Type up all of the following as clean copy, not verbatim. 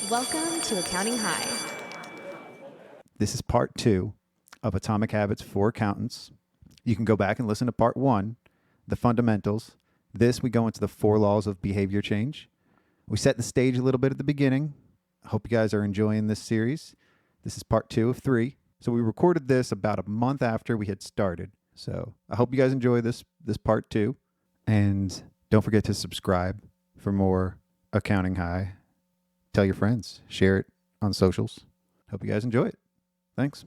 Welcome to Accounting High. This is part 2 of Atomic Habits for Accountants. You can go back and listen to part 1, the fundamentals. This, we go into the 4 laws of behavior change. We set the stage a little bit at the beginning. I hope you guys are enjoying this series. This is part 2 of 3. So we recorded this about a month after we had started. So I hope you guys enjoy this part 2. And don't forget to subscribe for more Accounting High. Tell your friends. Share it on socials. Hope you guys enjoy it. Thanks.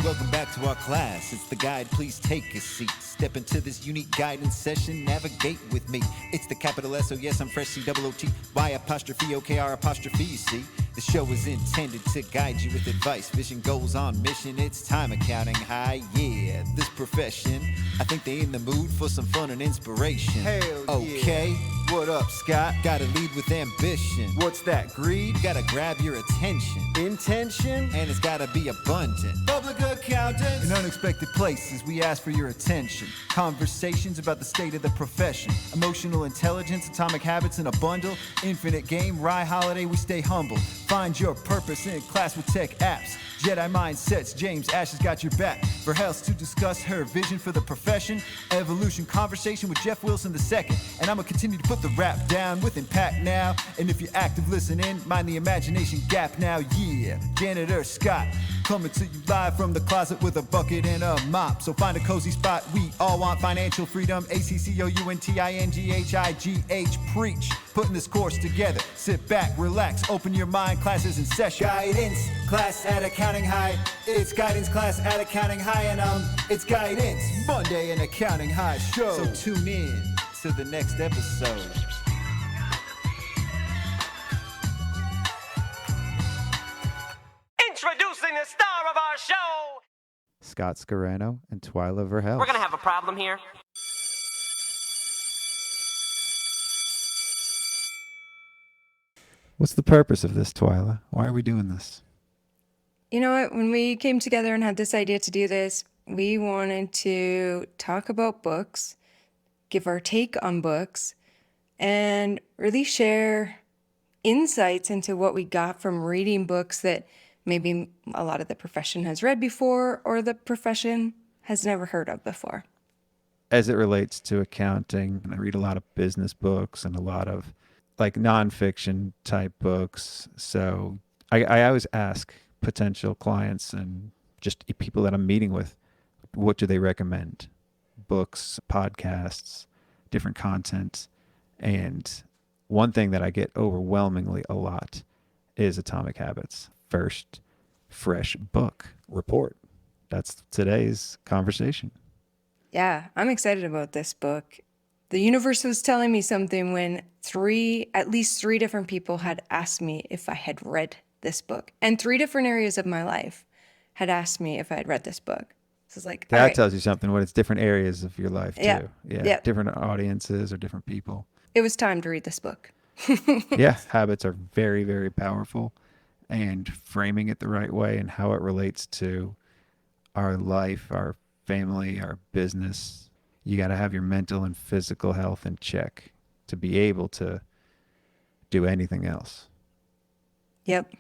Welcome back to our class. It's the guide. Please take a seat. Step into this unique guidance session. Navigate with me. It's the capital S. Oh yes, I'm fresh. C-O-O-T. Y apostrophe OKR apostrophe. You see, the show is intended to guide you with advice. Vision goes on mission. It's time accounting high. Yeah, this profession. I think they in the mood for some fun and inspiration. Hell okay. yeah. What up, Scott? Gotta lead with ambition. What's that, greed? Gotta grab your attention. Intention? And it's gotta be abundant. Public accountants. In unexpected places, we ask for your attention. Conversations about the state of the profession. Emotional intelligence, atomic habits in a bundle. Infinite game, Rye holiday, we stay humble. Find your purpose in class with tech apps. Jedi mindsets, James Ash has got your back. Verhelst to discuss her vision for the profession. Evolution conversation with Jeff Wilson II. And I'ma continue to put the rap down with impact now. And if you're active listening, mind the imagination gap now. Yeah, Janitor Scott coming to you live from the closet with a bucket and a mop. So find a cozy spot. We all want financial freedom. ACCOUNTINGHIGH. Preach. Putting this course together. Sit back, relax, open your mind. Classes in session. Guidance class at Accounting High. It's guidance class at Accounting High, and it's guidance Monday in Accounting High show. So tune in to the next episode. Introducing the star of our show. Scott Scarano and Twyla Verhelst. We're gonna have a problem here. What's the purpose of this, Twyla? Why are we doing this? You know what? When we came together and had this idea to do this, we wanted to talk about books, give our take on books, and really share insights into what we got from reading books that maybe a lot of the profession has read before or the profession has never heard of before. As it relates to accounting, I read a lot of business books and a lot of like nonfiction type books. So I always ask potential clients and just people that I'm meeting with, what do they recommend? Books, podcasts, different content. And one thing that I get overwhelmingly a lot is Atomic Habits. First fresh book report. That's today's conversation. Yeah, I'm excited about this book. The universe was telling me something when at least three different people had asked me if I had read this book. And 3 different areas of my life had asked me if I had read this book. So it's like, that all right. tells you something when it's different areas of your life too. Yeah. Different audiences or different people. It was time to read this book. Yeah, habits are very, very powerful, and framing it the right way and how it relates to our life, our family, our business. You got to have your mental and physical health in check to be able to do anything else. Yep.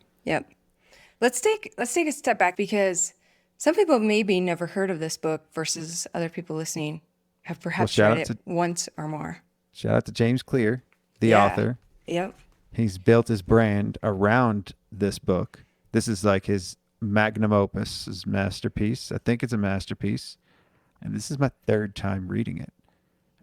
Let's take a step back, because some people maybe never heard of this book versus other people listening have perhaps read it once or more. Shout out to James Clear, the author. Yep. He's built his brand around this book. This is like his magnum opus, his masterpiece. I think it's a masterpiece. And this is my 3rd time reading it.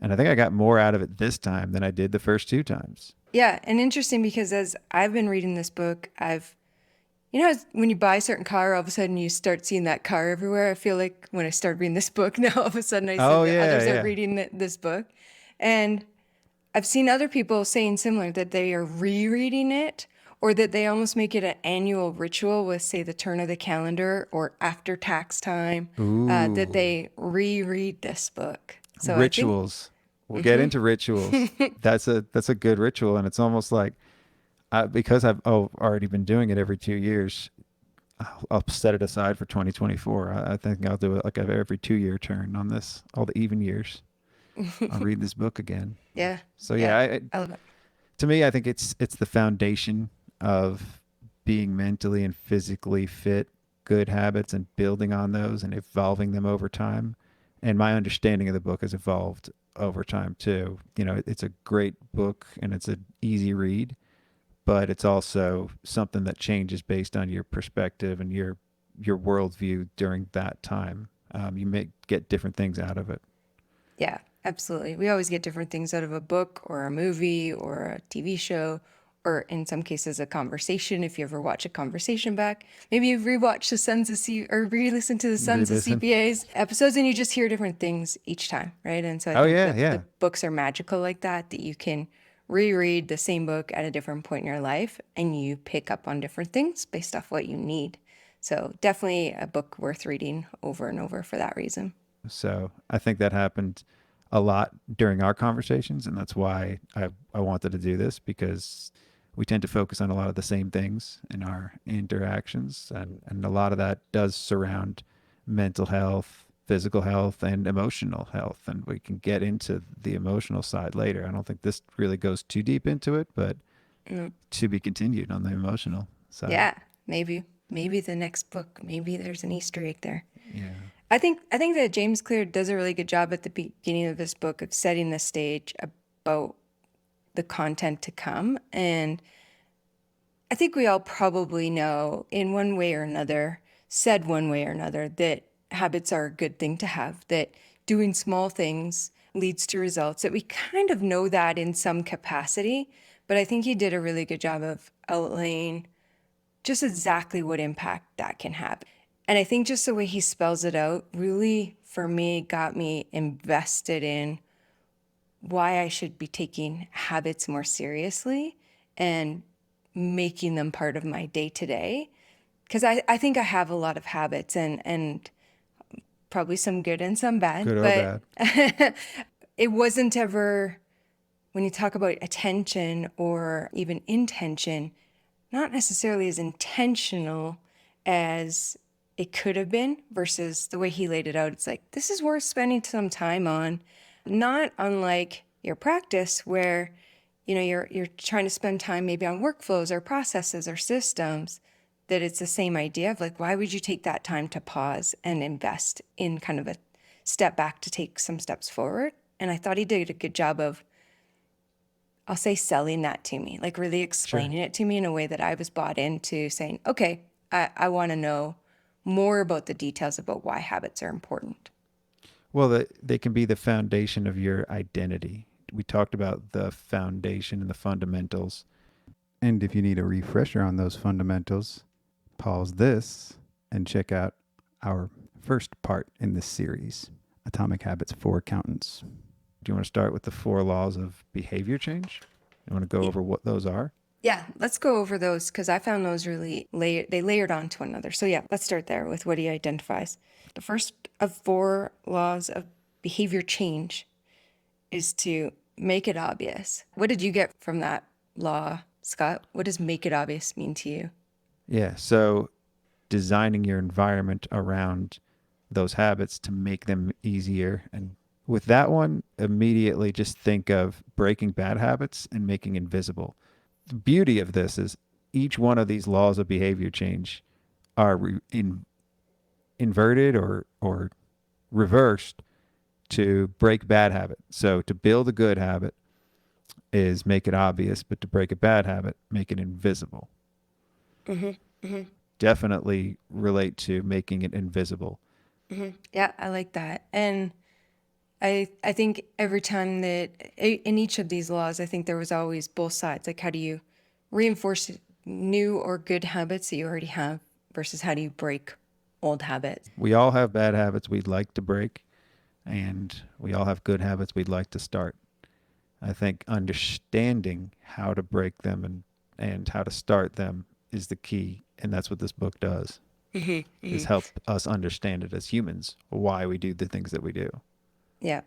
And I think I got more out of it this time than I did the first 2 times. Yeah, and interesting because as I've been reading this book, when you buy a certain car, all of a sudden you start seeing that car everywhere. I feel like when I started reading this book, now all of a sudden I see others are reading this book. And I've seen other people saying similar, that they are rereading it or that they almost make it an annual ritual with, say, the turn of the calendar or after tax time, that they reread this book. So Rituals. We'll get into rituals. That's a good ritual, and it's almost like because I've already been doing it every 2 years. I'll set it aside for 2024. I think I'll do it like every 2 year turn on this, all the even years. I'll read this book again. Yeah. So yeah, I love it. to me, I think it's the foundation of being mentally and physically fit, good habits, and building on those and evolving them over time. And my understanding of the book has evolved over time too. You know, it's a great book and it's an easy read, but it's also something that changes based on your perspective and your worldview during that time. You may get different things out of it. Yeah, absolutely. We always get different things out of a book or a movie or a TV show, or in some cases, a conversation. If you ever watch a conversation back, maybe you've rewatched the Sons of or re-listened to the Sons of CPAs episodes, and you just hear different things each time, right? And so I think the books are magical like that you can reread the same book at a different point in your life, and you pick up on different things based off what you need. So definitely a book worth reading over and over for that reason. So I think that happened a lot during our conversations, and that's why I wanted to do this, because we tend to focus on a lot of the same things in our interactions, and a lot of that does surround mental health, physical health, and emotional health, and we can get into the emotional side later. I don't think this really goes too deep into it, but to be continued on the emotional side. Yeah, maybe the next book, maybe there's an Easter egg there. Yeah. I think that James Clear does a really good job at the beginning of this book of setting the stage about the content to come. And I think we all probably know in one way or another, said one way or another, that habits are a good thing to have, that doing small things leads to results, that we kind of know that in some capacity. But I think he did a really good job of outlaying just exactly what impact that can have. And I think just the way he spells it out really, for me, got me invested in why I should be taking habits more seriously and making them part of my day-to-day. Because I think I have a lot of habits and probably some good and some bad. Good or bad. It wasn't ever, when you talk about attention or even intention, not necessarily as intentional as it could have been, versus the way he laid it out. It's like, this is worth spending some time on, not unlike your practice where, you know, you're trying to spend time maybe on workflows or processes or systems, that it's the same idea of like, why would you take that time to pause and invest in kind of a step back to take some steps forward? And I thought he did a good job of, I'll say, selling that to me, like really explaining it to me in a way that I was bought into, saying, okay, I want to know more about the details about why habits are important. Well, they can be the foundation of your identity. We talked about the foundation and the fundamentals. And if you need a refresher on those fundamentals, pause this and check out our first part in this series, Atomic Habits for Accountants. Do you want to start with the 4 laws of behavior change? You want to go over what those are? Yeah, let's go over those, because I found those really they layered onto one another. So yeah, let's start there with what he identifies. The first of 4 laws of behavior change is to make it obvious. What did you get from that law, Scott? What does make it obvious mean to you? Yeah, so designing your environment around those habits to make them easier. And with that one, immediately just think of breaking bad habits and making invisible. The beauty of this is each one of these laws of behavior change are inverted or reversed to break bad habit. So to build a good habit is make it obvious, but to break a bad habit, make it invisible. Definitely relate to making it invisible. Yeah, I like that. And I think every time that in each of these laws, I think there was always both sides. Like, how do you reinforce new or good habits that you already have versus how do you break old habits? We all have bad habits we'd like to break, and we all have good habits we'd like to start. I think understanding how to break them and how to start them is the key. And that's what this book does, is help us understand it as humans, why we do the things that we do. Yeah.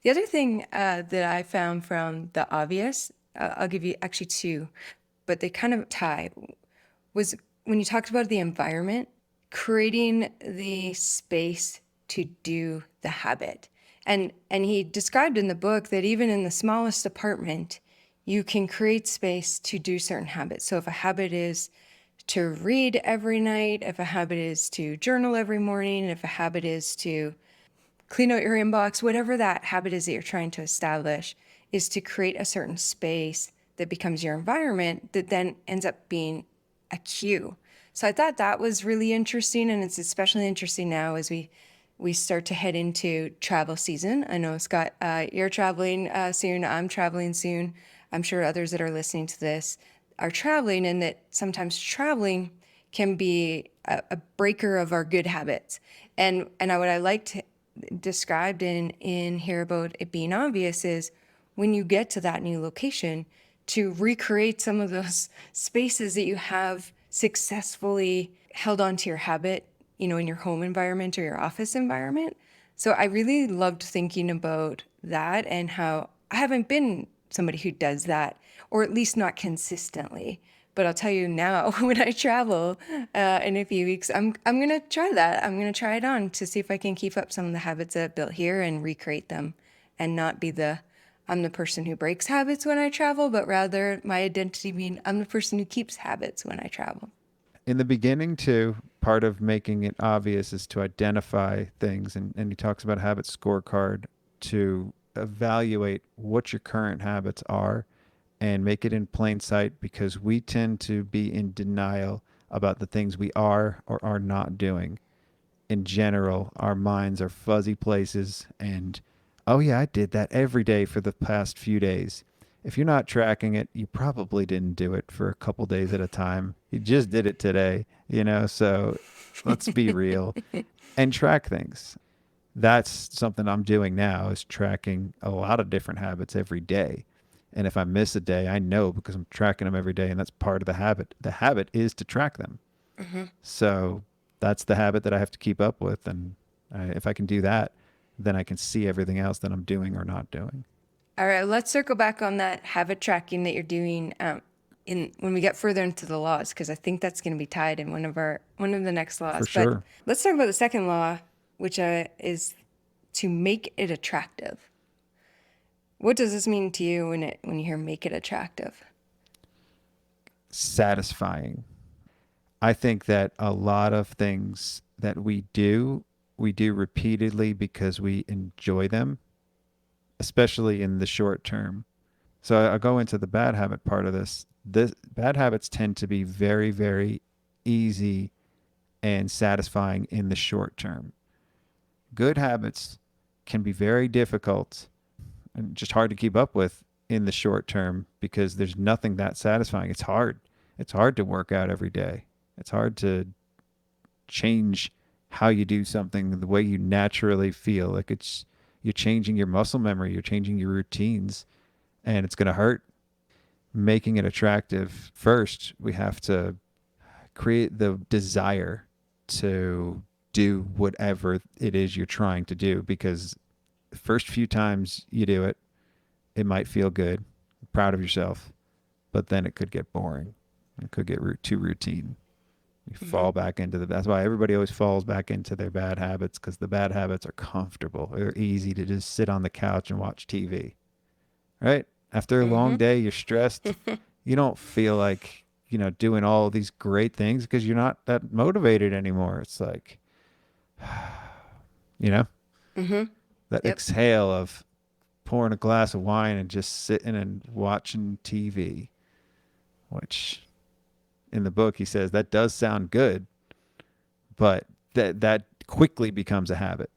The other thing that I found from the obvious, I'll give you actually two, but they kind of tie, was when you talked about the environment, creating the space to do the habit. And he described in the book that even in the smallest apartment, you can create space to do certain habits. So if a habit is to read every night, if a habit is to journal every morning, if a habit is to clean out your inbox, whatever that habit is that you're trying to establish, is to create a certain space that becomes your environment that then ends up being a cue. So I thought that was really interesting, and it's especially interesting now as we start to head into travel season. I know, Scott, you're traveling soon. I'm traveling soon. I'm sure others that are listening to this are traveling, and that sometimes traveling can be a breaker of our good habits. And what I liked described in here about it being obvious is when you get to that new location, to recreate some of those spaces that you have successfully held onto your habit, you know, in your home environment or your office environment. So I really loved thinking about that and how I haven't been somebody who does that, or at least not consistently. But I'll tell you now, when I travel in a few weeks, I'm gonna try that. I'm gonna try it on to see if I can keep up some of the habits that I've built here and recreate them, and not be I'm the person who breaks habits when I travel, but rather my identity being I'm the person who keeps habits when I travel. In the beginning, too, part of making it obvious is to identify things. And he talks about a habit scorecard to evaluate what your current habits are and make it in plain sight, because we tend to be in denial about the things we are or are not doing. In general, our minds are fuzzy places, and oh yeah, I did that every day for the past few days. If you're not tracking it, you probably didn't do it for a couple days at a time. You just did it today, you know? So let's be real and track things. That's something I'm doing now, is tracking a lot of different habits every day. And if I miss a day, I know because I'm tracking them every day, and that's part of the habit. The habit is to track them. So that's the habit that I have to keep up with. And if I can do that, then I can see everything else that I'm doing or not doing. All right, let's circle back on that habit tracking that you're doing when we get further into the laws, because I think that's going to be tied in one of the next laws. For sure. But let's talk about the second law, which is to make it attractive. What does this mean to you when you hear make it attractive? Satisfying. I think that a lot of things that we do repeatedly because we enjoy them, especially in the short term. So I'll go into the bad habit part of this. Bad habits tend to be very, very easy and satisfying in the short term. Good habits can be very difficult and just hard to keep up with in the short term, because there's nothing that satisfying. It's hard. It's hard to work out every day. It's hard to change how you do something the way you naturally feel. Like you're changing your muscle memory, you're changing your routines, and it's going to hurt. Making it attractive, first, we have to create the desire to do whatever it is you're trying to do, because the first few times you do it, it might feel good, proud of yourself, but then it could get boring. It could get too routine. You fall back into that's why everybody always falls back into their bad habits, because the bad habits are comfortable. They're easy to just sit on the couch and watch TV, right? After a long day, you're stressed. You don't feel like, doing all these great things because you're not that motivated anymore. It's like, that exhale of pouring a glass of wine and just sitting and watching TV, which in the book he says that does sound good, but that quickly becomes a habit,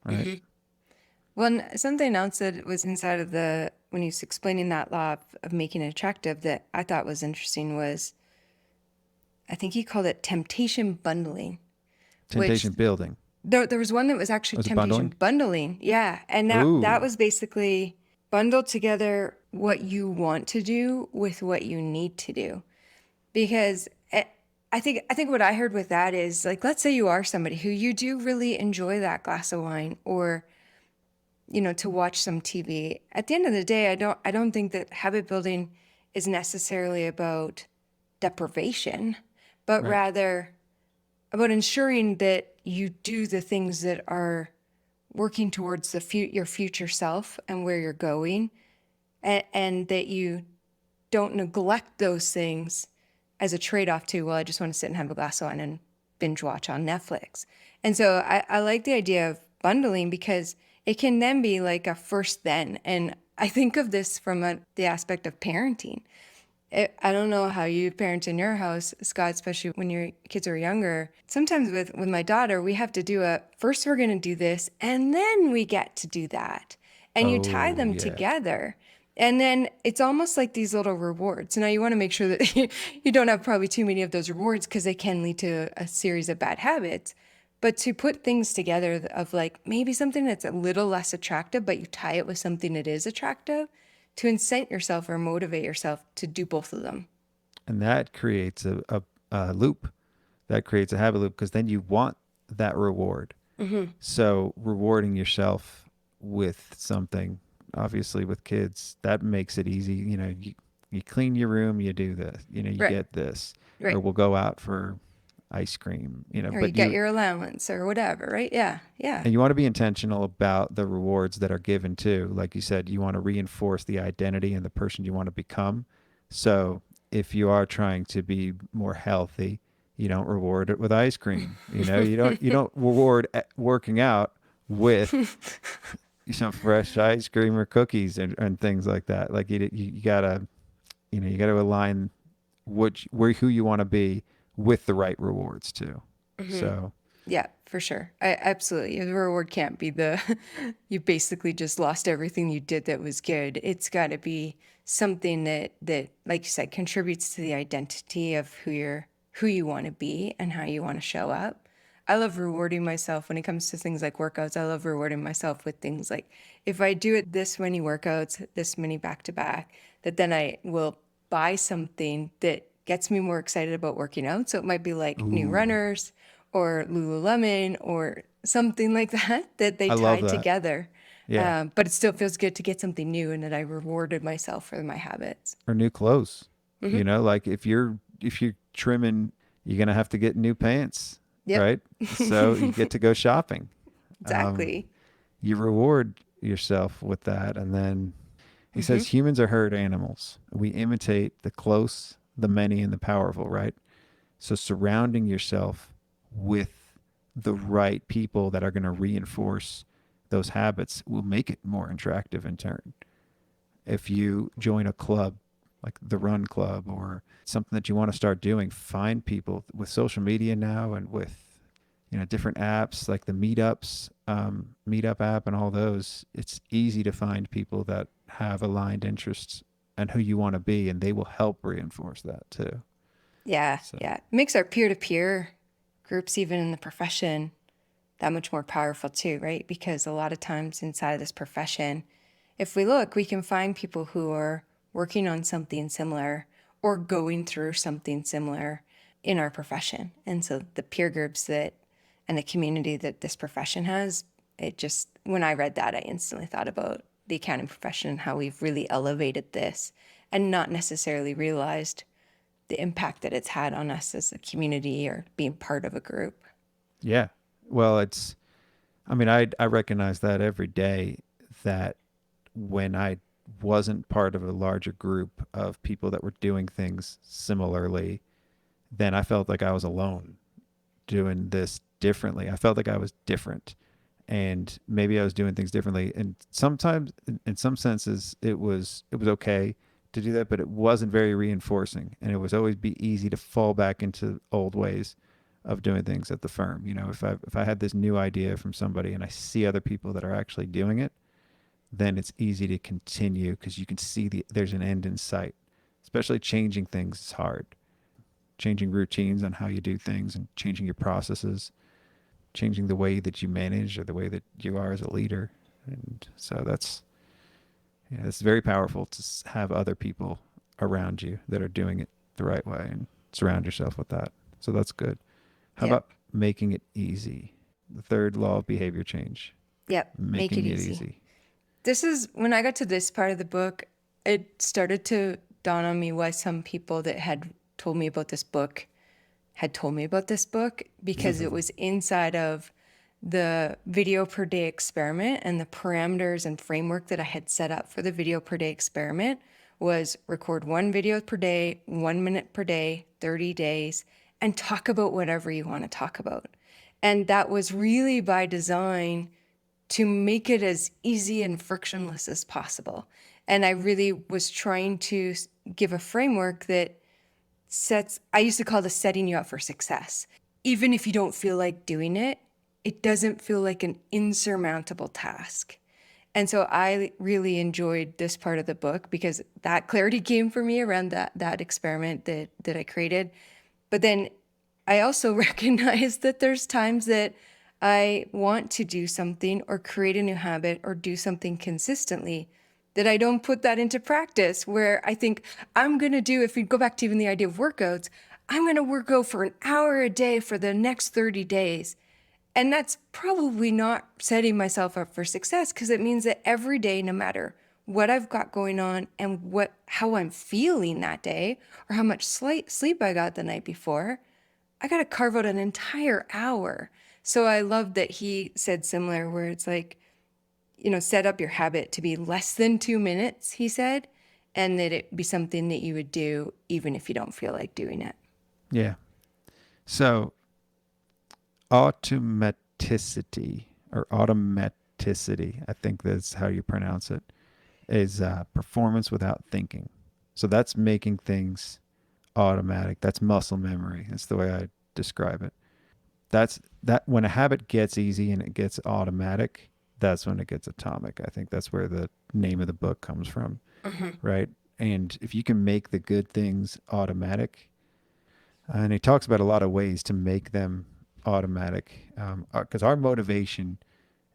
right? Well, something else that was inside of when he was explaining that law of making it attractive that I thought was interesting was, I think he called it temptation bundling. Temptation building. There was one that was actually temptation bundling. Yeah. And that was basically bundle together what you want to do with what you need to do. because I think what I heard with that is like, let's say you are somebody who you do really enjoy that glass of wine or, to watch some TV. At the end of the day, I don't think that habit building is necessarily about deprivation, but Right. rather about ensuring that you do the things that are working towards your future self and where you're going, and that you don't neglect those things as a trade-off to, well, I just want to sit and have a glass of wine and binge watch on Netflix. And so I like the idea of bundling because it can then be like a first then. And I think of this from the aspect of parenting. I don't know how you parent in your house, Scott, especially when your kids are younger. Sometimes with my daughter, we have to do first we're going to do this, and then we get to do that. And you tie Oh, them yeah. together. And then it's almost like these little rewards. Now, you want to make sure that you don't have probably too many of those rewards because they can lead to a series of bad habits. But to put things together of like maybe something that's a little less attractive, but you tie it with something that is attractive to incent yourself or motivate yourself to do both of them. And that creates a loop. That creates a habit loop because then you want that reward. So rewarding yourself with something, obviously with kids, that makes it easy. You clean your room, you do this, you Right. get this, Right. or we'll go out for ice cream, Or but you get your allowance or whatever, right? Yeah. Yeah. and you want to be intentional about the rewards that are given too. Like you said, you want to reinforce the identity and the person you want to become. So if you are trying to be more healthy, you don't reward it with ice cream. You don't reward working out with some fresh ice cream or cookies and things like that. Like you gotta, you gotta align who you want to be with the right rewards too. So Yeah, for sure. Absolutely. The reward can't be you basically just lost everything you did that was good. It's got to be something that, like you said, contributes to the identity of who you want to be and how you want to show up. I love rewarding myself when it comes to things like workouts. I love rewarding myself with things like if I do it this many workouts, this many back to back, that then I will buy something that gets me more excited about working out. So it might be like new runners or Lululemon or something like that they I love tied that. together. Yeah. But it still feels good to get something new and that I rewarded myself for my habits. Or new clothes. Like if you're trimming, you're gonna have to get new pants, Yep, right? So you get to go shopping. exactly. You reward yourself with that, and then he says humans are herd animals. We imitate the close, the many, and the powerful, right? So surrounding yourself with the right people that are going to reinforce those habits will make it more attractive in turn. If you join a club like the Run Club or something that you want to start doing, find people with social media now and with different apps like the Meetup app and all those. It's easy to find people that have aligned interests and who you want to be, and they will help reinforce that too. Yeah, So yeah. It makes our peer-to-peer groups, even in the profession, that much more powerful too, right? Because a lot of times inside of this profession, if we look, we can find people who are working on something similar or going through something similar in our profession. And so the peer groups and the community that this profession has, when I read that, I instantly thought about the accounting profession and how we've really elevated this and not necessarily realized the impact that it's had on us as a community or being part of a group. yeah, well, I recognize that every day that when I wasn't part of a larger group of people that were doing things similarly, then I felt like I was alone doing this differently. I felt like I was different and maybe I was doing things differently. And sometimes in some senses it was okay to do that, but it wasn't very reinforcing. And it was always be easy to fall back into old ways of doing things at the firm. If I had this new idea from somebody and I see other people that are actually doing it, then it's easy to continue because you can see there's an end in sight. Especially changing things is hard. Changing routines on how you do things and changing your processes, changing the way that you manage or the way that you are as a leader. And so it's very powerful to have other people around you that are doing it the right way. And surround yourself with that. So that's good. How Yep. about making it easy? The third law of behavior change. Yep. Make it easy. This is when I got to this part of the book, it started to dawn on me why some people that had told me about this book had told me about this book, because it was inside of the video per day experiment, and the parameters and framework that I had set up for the video per day experiment was record 1 video per day, 1 minute per day, 30 days, and talk about whatever you want to talk about. And that was really by design to make it as easy and frictionless as possible. And I really was trying to give a framework that I used to call this setting you up for success. Even if you don't feel like doing it, it doesn't feel like an insurmountable task. And so I really enjoyed this part of the book because that clarity came for me around that experiment that I created. But then I also recognize that there's times that I want to do something or create a new habit or do something consistently that I don't put that into practice, where I think I'm going to do, if we go back to even the idea of workouts, I'm going to work out for an hour a day for the next 30 days. And that's probably not setting myself up for success, because it means that every day, no matter what I've got going on and how I'm feeling that day or how much sleep I got the night before, I got to carve out an entire hour. So I love that he said similar, where it's like, set up your habit to be less than 2 minutes, he said, and that it be something that you would do even if you don't feel like doing it. Yeah. So automaticity, I think that's how you pronounce it, is performance without thinking. So that's making things automatic. That's muscle memory. That's the way I describe it. That's when a habit gets easy and it gets automatic, that's when it gets atomic. I think that's where the name of the book comes from, right? And if you can make the good things automatic, and he talks about a lot of ways to make them automatic, because our motivation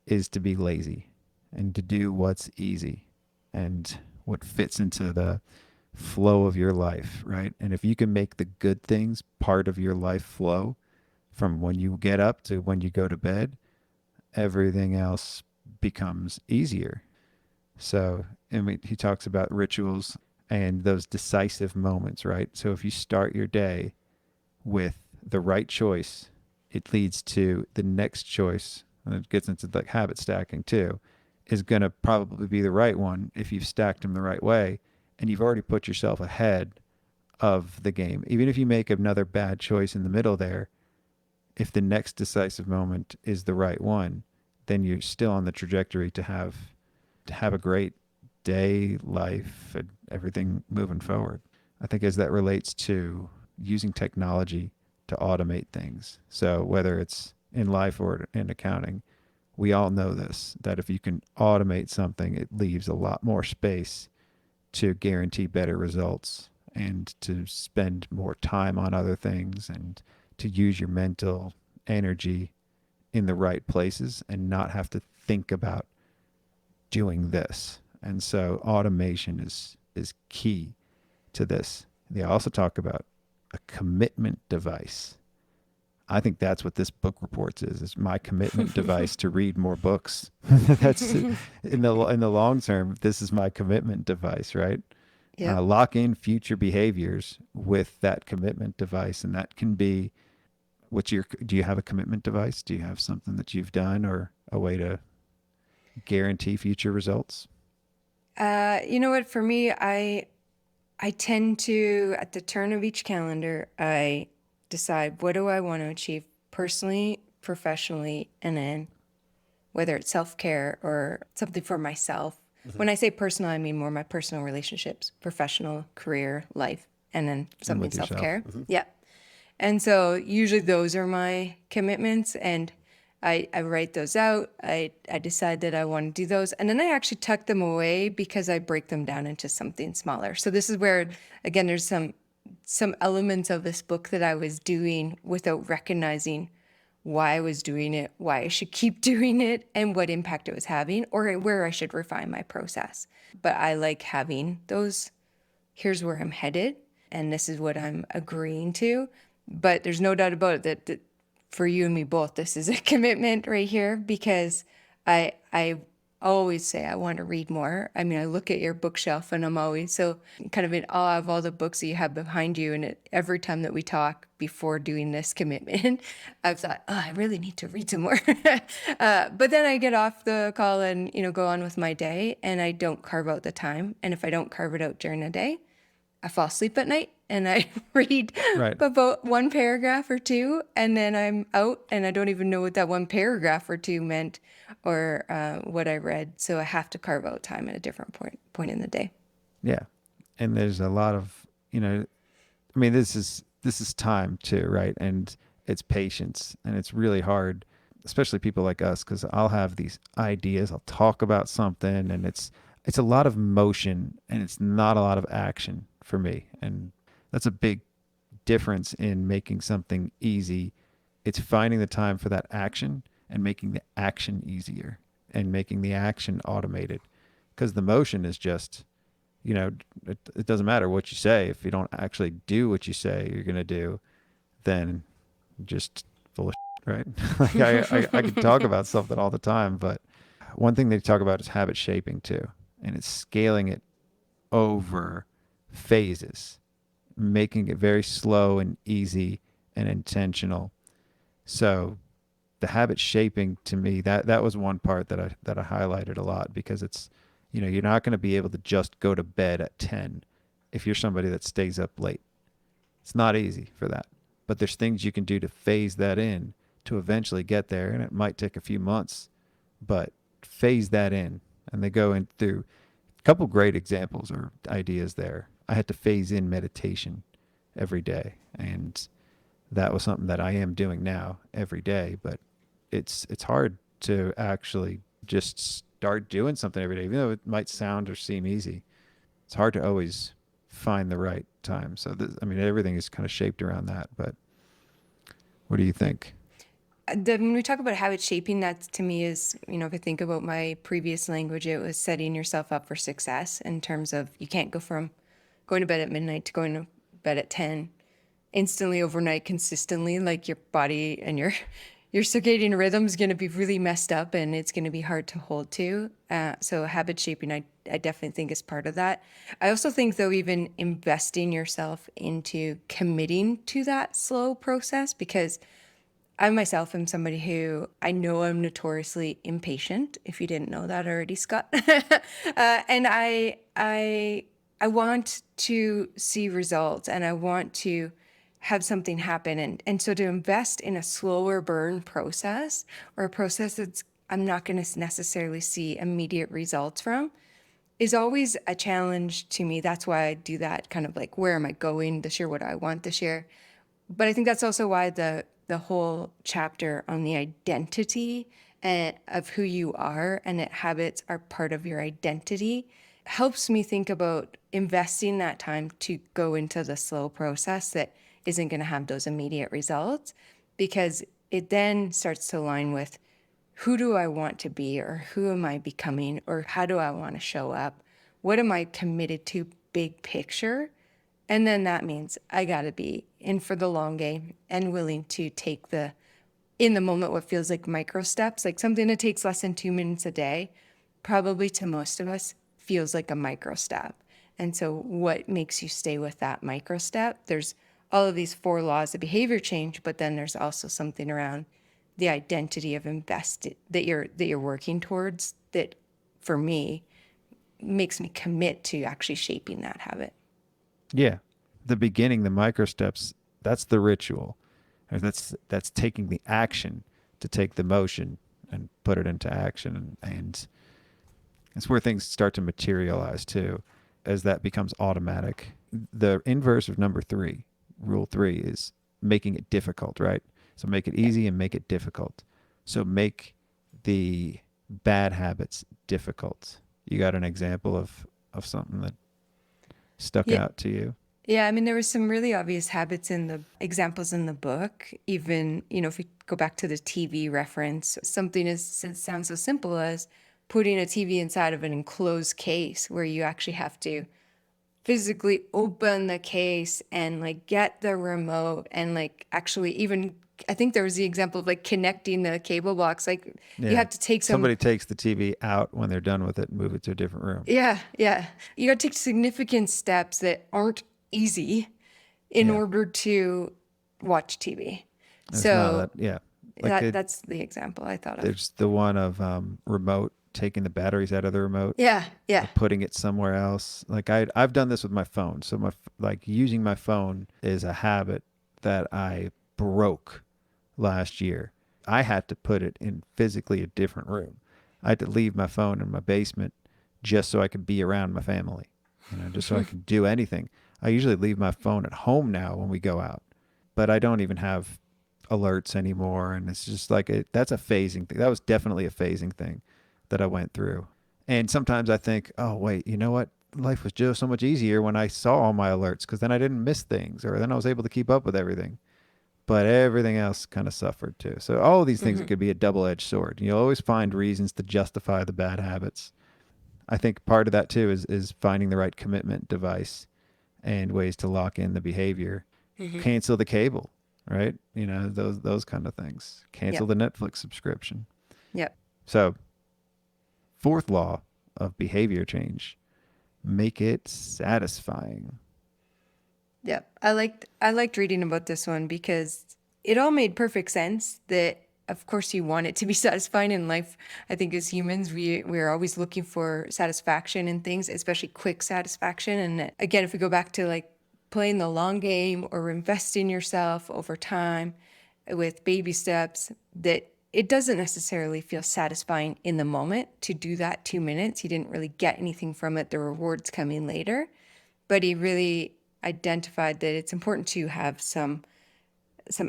is to be lazy and to do what's easy and what fits into the flow of your life, right? And if you can make the good things part of your life flow from when you get up to when you go to bed, everything else becomes easier. So, he talks about rituals and those decisive moments, right? So if you start your day with the right choice, it leads to the next choice, and it gets into like habit stacking too, is going to probably be the right one if you've stacked them the right way, and you've already put yourself ahead of the game. Even if you make another bad choice in the middle there, if the next decisive moment is the right one, then you're still on the trajectory to have a great day, life, and everything moving forward. I think as that relates to using technology to automate things. So whether it's in life or in accounting, we all know this, that if you can automate something, it leaves a lot more space to guarantee better results and to spend more time on other things and to use your mental energy in the right places and not have to think about doing this. And so automation is key to this. They also talk about a commitment device. I think that's what this book reports is my commitment device to read more books. That's in the long term. This is my commitment device, right? Yeah. Lock in future behaviors with that commitment device, and that can be do you have a commitment device? Do you have something that you've done or a way to guarantee future results? You know what? For me, I tend to, at the turn of each calendar, I decide what do I want to achieve personally, professionally, and then whether it's self-care or something for myself. When I say personal, I mean more my personal relationships, professional, career, life, and then something with yourself. self-care. Yeah. And so usually those are my commitments, and I write those out. I decide that I want to do those, and then I actually tuck them away because I break them down into something smaller. So this is where, again, there's some elements of this book that I was doing without recognizing why I was doing it, why I should keep doing it, and what impact it was having, or where I should refine my process. But I like having those, here's where I'm headed, and this is what I'm agreeing to. But there's no doubt about it that for you and me both, this is a commitment right here, because I always say I want to read more. I mean, I look at your bookshelf and I'm always so kind of in awe of all the books that you have behind you. And every time that we talk before doing this commitment, I've thought, oh, I really need to read some more. But then I get off the call and, go on with my day, and I don't carve out the time. And if I don't carve it out during the day, I fall asleep at night and I read Right. about one paragraph or two, and then I'm out and I don't even know what that one paragraph or two meant, or what I read. So I have to carve out time at a different point in the day. Yeah. And there's a lot of, I mean, this is time too, right? And it's patience, and it's really hard, especially people like us, because I'll have these ideas, I'll talk about something, and it's a lot of motion and it's not a lot of action for me. And that's a big difference in making something easy. It's finding the time for that action and making the action easier and making the action automated, because the motion is just, it doesn't matter what you say. If you don't actually do what you say you're going to do, then you're just full of shit, right? Like I could talk about something all the time, but one thing they talk about is habit shaping too. And it's scaling it over phases, making it very slow and easy and intentional. So the habit shaping, to me, that was one part that I highlighted a lot, because it's, you're not going to be able to just go to bed at 10 if you're somebody that stays up late. It's not easy for that. But there's things you can do to phase that in to eventually get there, and it might take a few months, but phase that in. And they go in through a couple great examples or ideas there. I had to phase in meditation every day, and that was something that I am doing now every day, but it's hard to actually just start doing something every day, even though it might sound or seem easy. It's hard to always find the right time. So everything is kind of shaped around that, but what do you think? When we talk about habit shaping, that to me is, if I think about my previous language, it was setting yourself up for success in terms of you can't go from going to bed at midnight to going to bed at 10 instantly overnight consistently. Like your body and your circadian rhythm is going to be really messed up, and it's going to be hard to hold to. So habit shaping, I definitely think is part of that. I also think, though, even investing yourself into committing to that slow process, because I myself am somebody who I know I'm notoriously impatient, if you didn't know that already, Scott. And I want to see results, and I want to have something happen. And so to invest in a slower burn process, or a process that's I'm not going to necessarily see immediate results from, is always a challenge to me. That's why I do that kind of like, where am I going this year? What do I want this year? But I think that's also why the whole chapter on the identity of who you are, and that habits are part of your identity, helps me think about investing that time to go into the slow process that isn't going to have those immediate results, because it then starts to align with who do I want to be, or who am I becoming, or how do I want to show up? What am I committed to, big picture? And then that means I got to be in for the long game and willing to take in the moment, what feels like micro steps, like something that takes less than 2 minutes a day, probably to most of us feels like a micro step. And so what makes you stay with that micro step? There's all of these 4 laws of behavior change, but then there's also something around the identity of invested that you're working towards, that for me makes me commit to actually shaping that habit. Yeah. The beginning, the micro steps, that's the ritual. And that's taking the action to take the motion and put it into action. And that's where things start to materialize too, as that becomes automatic. The inverse of number 3, rule 3, is making it difficult, right? So make it easy and make it difficult. So make the bad habits difficult. You got an example of something that stuck out to you? Yeah, there were some really obvious habits in the examples in the book. Even, if we go back to the TV reference, something sounds so simple as putting a TV inside of an enclosed case, where you actually have to physically open the case and like get the remote and like actually even I think there was the example of like connecting the cable box. Like you have to take somebody takes the TV out when they're done with it and move it to a different room. Yeah. You got to take significant steps that aren't easy in order to watch TV. It's So that's the example I thought of. There's the one of remote, taking the batteries out of the remote. Yeah. Putting it somewhere else. Like I've done this with my phone. So using my phone is a habit that I broke last year. I had to put it in physically a different room. I had to leave my phone in my basement just so I could be around my family, just so I could do anything. I usually leave my phone at home now when we go out, but I don't even have alerts anymore. And it's just like, that's a phasing thing. That was definitely a phasing thing that I went through. And sometimes I think, oh, wait, you know what? Life was just so much easier when I saw all my alerts, because then I didn't miss things, or then I was able to keep up with everything. But everything else kind of suffered too. So all of these things, it could be a double-edged sword. You'll always find reasons to justify the bad habits. I think part of that too is finding the right commitment device and ways to lock in the behavior. Cancel the cable, right? Those kind of things. Cancel the Netflix subscription. Yep. So, fourth law of behavior change: make it satisfying. Yep. I liked reading about this one because it all made perfect sense that of course you want it to be satisfying in life. I think as humans, we're always looking for satisfaction in things, especially quick satisfaction. And again, if we go back to like playing the long game or investing in yourself over time with baby steps, that it doesn't necessarily feel satisfying in the moment to do that 2 minutes. He didn't really get anything from it. The rewards come in later, but he really identified that it's important to have some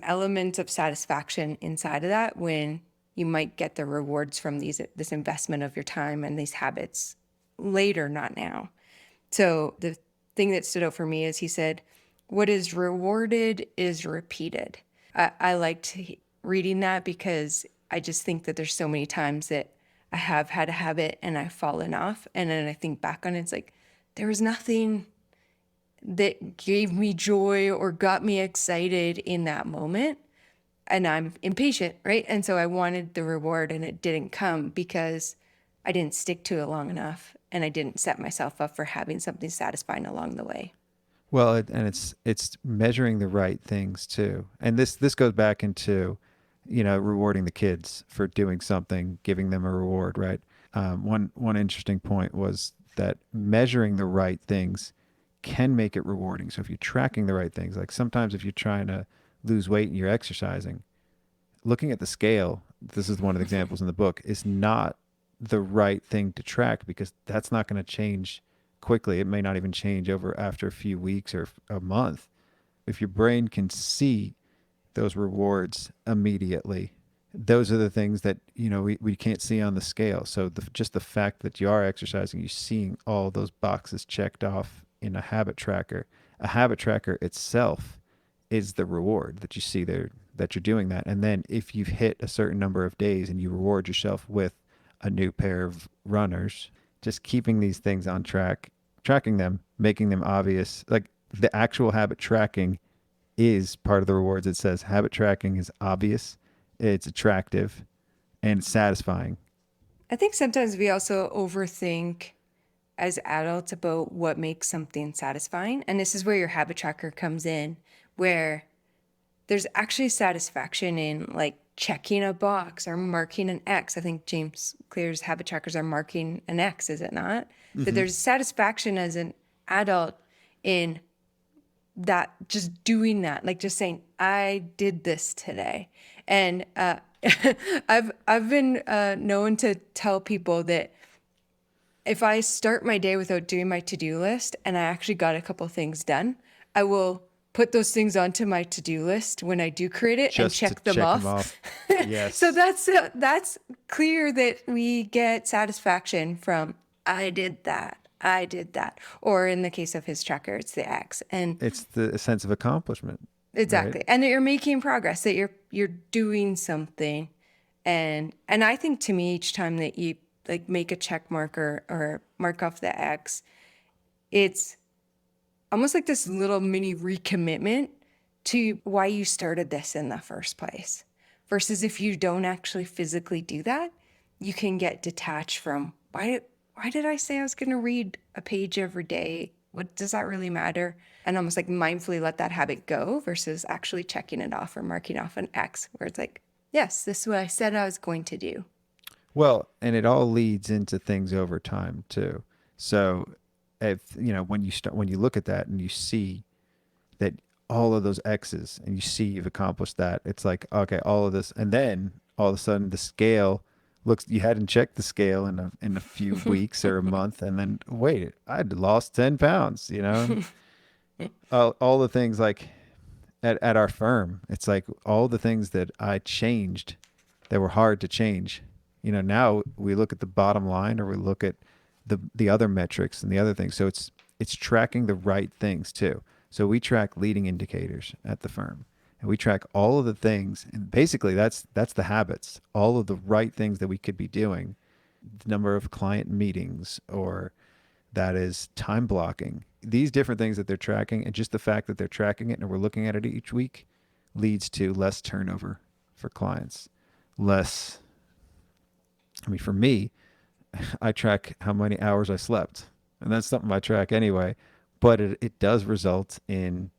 element of satisfaction inside of that when you might get the rewards from this investment of your time and these habits later, not now. So the thing that stood out for me is he said, what is rewarded is repeated. I liked reading that because I just think that there's so many times that I have had a habit and I've fallen off. And then I think back on it, it's like, there was nothing that gave me joy or got me excited in that moment. And I'm impatient, right? And so I wanted the reward and it didn't come because I didn't stick to it long enough and I didn't set myself up for having something satisfying along the way. Well, it's measuring the right things too. And this goes back into, rewarding the kids for doing something, giving them a reward, right? One interesting point was that measuring the right things can make it rewarding. So if you're tracking the right things, like sometimes if you're trying to lose weight and you're exercising, looking at the scale, this is one of the examples in the book, is not the right thing to track because that's not going to change quickly. It may not even change after a few weeks or a month. If your brain can see those rewards immediately, those are the things that, we can't see on the scale. So just the fact that you are exercising, you're seeing all those boxes checked off in a habit tracker itself is the reward that you see there, that you're doing that. And then if you've hit a certain number of days and you reward yourself with a new pair of runners, just keeping these things on track, tracking them, making them obvious. Like the actual habit tracking is part of the rewards. It says habit tracking is obvious, it's attractive, and it's satisfying. I think sometimes we also overthink as adults about what makes something satisfying. And this is where your habit tracker comes in, where there's actually satisfaction in like checking a box or marking an X. I think James Clear's habit trackers are marking an X, is it not? That there's satisfaction as an adult in that, just doing that, like just saying, I did this today. And I've been known to tell people that if I start my day without doing my to-do list and I actually got a couple things done, I will put those things onto my to-do list when I do create it and check them off. Yes. So that's clear that we get satisfaction from, I did that. Or in the case of his tracker, it's the X. And it's the sense of accomplishment. Exactly. Right? And that you're making progress, that you're doing something. And I think to me, each time that you like make a check mark or mark off the X, it's almost like this little mini recommitment to why you started this in the first place. Versus if you don't actually physically do that, you can get detached from why did I say I was going to read a page every day? What does that really matter? And almost like mindfully let that habit go versus actually checking it off or marking off an X where it's like, yes, this is what I said I was going to do. Well, and it all leads into things over time too. So if when you look at that and you see that all of those X's and you see you've accomplished that, it's like, okay, all of this, and then all of a sudden the scale looks, you hadn't checked the scale in a few weeks or a month, and then wait, I'd lost 10 pounds, all the things like at our firm, it's like all the things that I changed that were hard to change. Now we look at the bottom line, or we look at the other metrics and the other things. So it's tracking the right things too. So we track leading indicators at the firm, and we track all of the things. And basically that's the habits, all of the right things that we could be doing, the number of client meetings, or that is time blocking, these different things that they're tracking. And just the fact that they're tracking it and we're looking at it each week leads to less turnover for clients, for me, I track how many hours I slept, and that's something I track anyway, but it does result in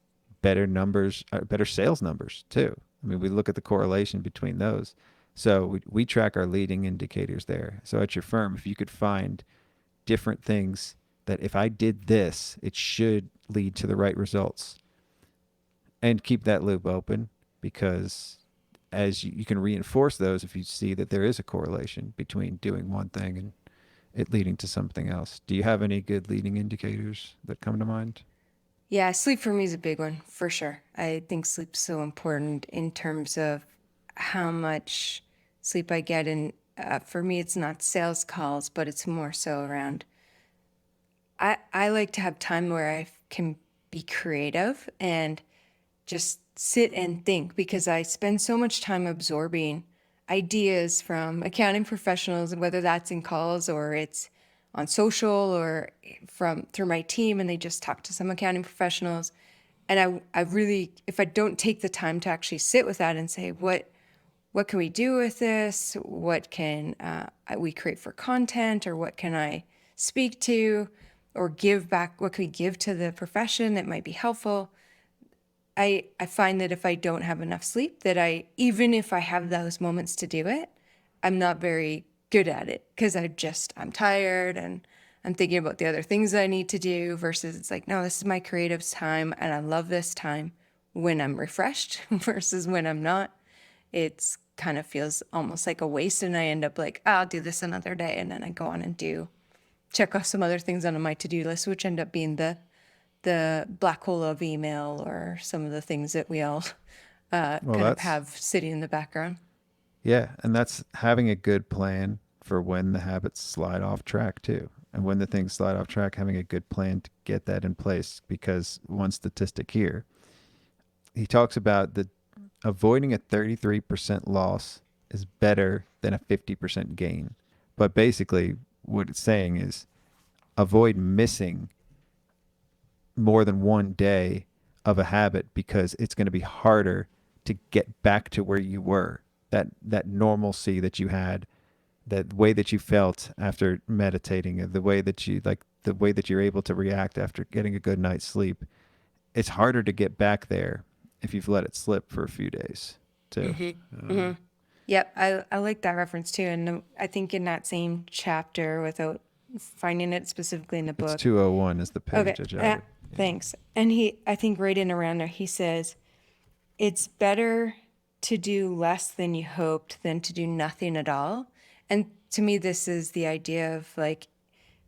better numbers, better sales numbers too. We look at the correlation between those. So we track our leading indicators there. So at your firm, if you could find different things that if I did this, it should lead to the right results, and keep that loop open, because as you can reinforce those if you see that there is a correlation between doing one thing and it leading to something else. Do you have any good leading indicators that come to mind? Yeah, sleep for me is a big one, for sure. I think sleep's so important in terms of how much sleep I get. And for me, it's not sales calls, but it's more so around, I like to have time where I can be creative and just sit and think, because I spend so much time absorbing ideas from accounting professionals, and whether that's in calls or it's on social or through my team, and they just talk to some accounting professionals. And I really, if I don't take the time to actually sit with that and say, what can we do with this? What can we create for content, or what can I speak to or give back? What can we give to the profession that might be helpful? I find that if I don't have enough sleep, that even if I have those moments to do it, I'm not very good at it, because I'm tired and I'm thinking about the other things I need to do, versus it's like, no, this is my creative time and I love this time when I'm refreshed versus when I'm not. It's kind of feels almost like a waste, and I end up like, I'll do this another day, and then I go on and check off some other things on my to-do list, which end up being the black hole of email, or some of the things that we all kind of have sitting in the background. Yeah, and that's having a good plan for when the habits slide off track too. And when the things slide off track, having a good plan to get that in place. Because one statistic here, he talks about avoiding a 33% loss is better than a 50% gain. But basically what it's saying is avoid missing more than one day of a habit, because it's going to be harder to get back to where you were, that normalcy that you had, that way that you felt after meditating, the way that you're able to react after getting a good night's sleep. It's harder to get back there if you've let it slip for a few days too. Yep, I like that reference too. And I think in that same chapter, without finding it specifically in the book, it's 201 is the page. Okay, thanks. And I think right in around there, he says, it's better to do less than you hoped than to do nothing at all. And to me, this is the idea of like,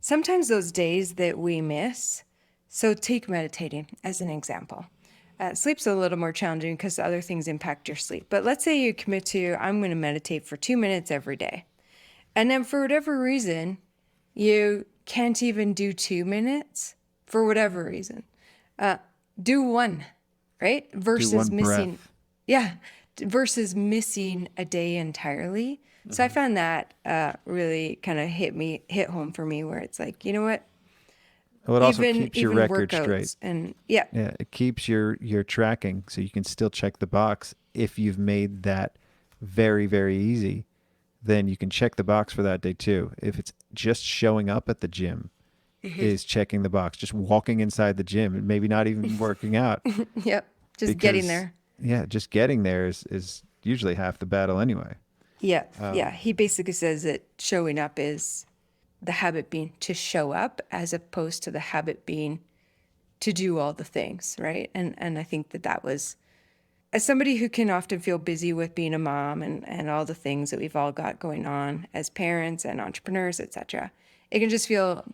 sometimes those days that we miss, so take meditating as an example. Sleep's a little more challenging because other things impact your sleep. But let's say you commit to, I'm going to meditate for 2 minutes every day. And then for whatever reason, you can't even do 2 minutes for whatever reason. Do one, right? Versus missing. Breath. Yeah. Versus missing a day entirely. So I found that really kind of hit home for me, where it's like, you know what? Well, it also keeps your record workouts straight. And yeah, Yeah, it keeps your tracking, so you can still check the box. If you've made that very, very easy, then you can check the box for that day too. If it's just showing up at the gym, is checking the box, just walking inside the gym and maybe not even working out. yep, just getting Because, there. Yeah, just getting there is usually half the battle anyway. Yeah, yeah. He basically says that showing up is the habit being to show up as opposed to the habit being to do all the things, right? And I think that was, as somebody who can often feel busy with being a mom and all the things that we've all got going on as parents and entrepreneurs, etc., it can just feel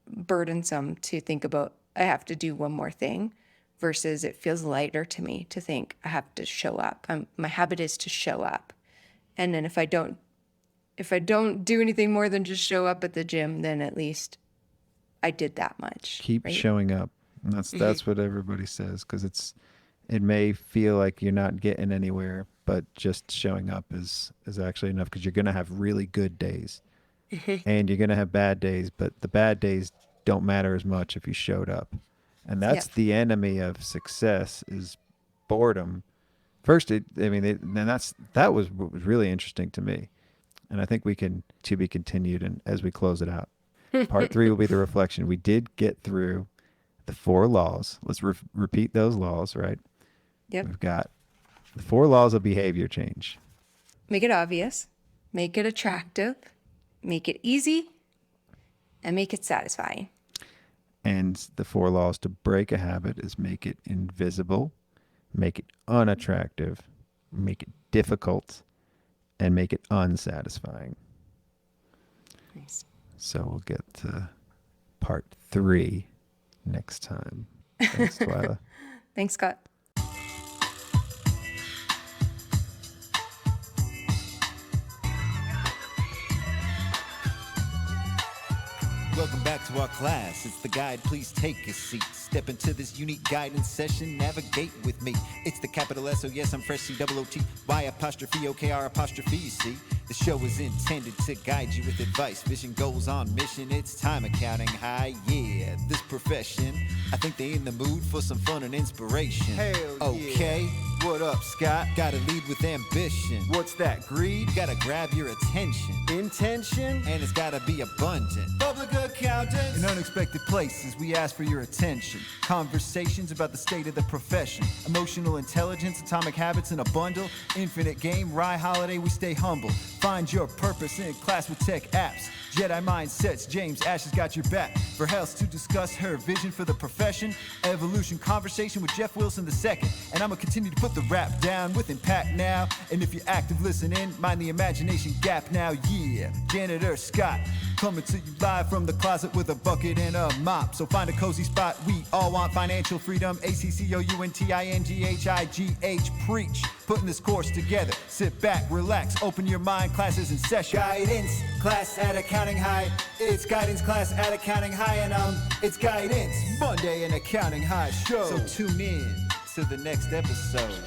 burdensome to think about, I have to do one more thing, versus it feels lighter to me to think I have to show up. My habit is to show up. And then if I don't do anything more than just show up at the gym, then at least I did that much. Keep right? showing up. And that's what everybody says, because it may feel like you're not getting anywhere, but just showing up is actually enough, because you're going to have really good days and you're going to have bad days, but the bad days don't matter as much if you showed up. And that's the enemy of success, is boredom. First, that was what was really interesting to me. And I think we can, to be continued, and as we close it out. Part 3 will be the reflection. We did get through the 4 laws. Let's repeat those laws, right? Yep. We've got the 4 laws of behavior change. Make it obvious, make it attractive, make it easy, and make it satisfying. And the 4 laws to break a habit is make it invisible, make it unattractive, make it difficult, and make it unsatisfying. Nice. So we'll get to part 3 next time. Thanks, Twyla. Thanks, Scott. Welcome back to our class. It's the guide. Please take a seat. Step into this unique guidance session. Navigate with me. It's the capital S. Oh, yes, I'm fresh. C-double-O-T. Y''OKR'. You see, the show is intended to guide you with advice. Vision goes on mission. It's time accounting high. Yeah, this profession. I think they in the mood for some fun and inspiration. Hell okay. yeah. What up, Scott? Gotta lead with ambition. What's that, greed? Gotta grab your attention. Intention? And it's gotta be abundant. Public accountants. In unexpected places, we ask for your attention. Conversations about the state of the profession. Emotional intelligence, atomic habits in a bundle. Infinite game, rye holiday, we stay humble. Find your purpose in class with tech apps. Jedi mindsets, James Ash has got your back. Verhelst to discuss her vision for the profession. Evolution conversation with Jeff Wilson II. And I'ma continue to put the rap down with impact now. And if you're active listening, mind the imagination gap now. Yeah, Janitor Scott coming to you live from the closet with a bucket and a mop. So find a cozy spot. We all want financial freedom. ACCOUNTINGHIGH, preach. Putting this course together. Sit back, relax, open your mind. Classes in session. Guidance class at Accounting High. It's guidance class at Accounting High, and it's guidance Monday in Accounting High show. So tune in to the next episode.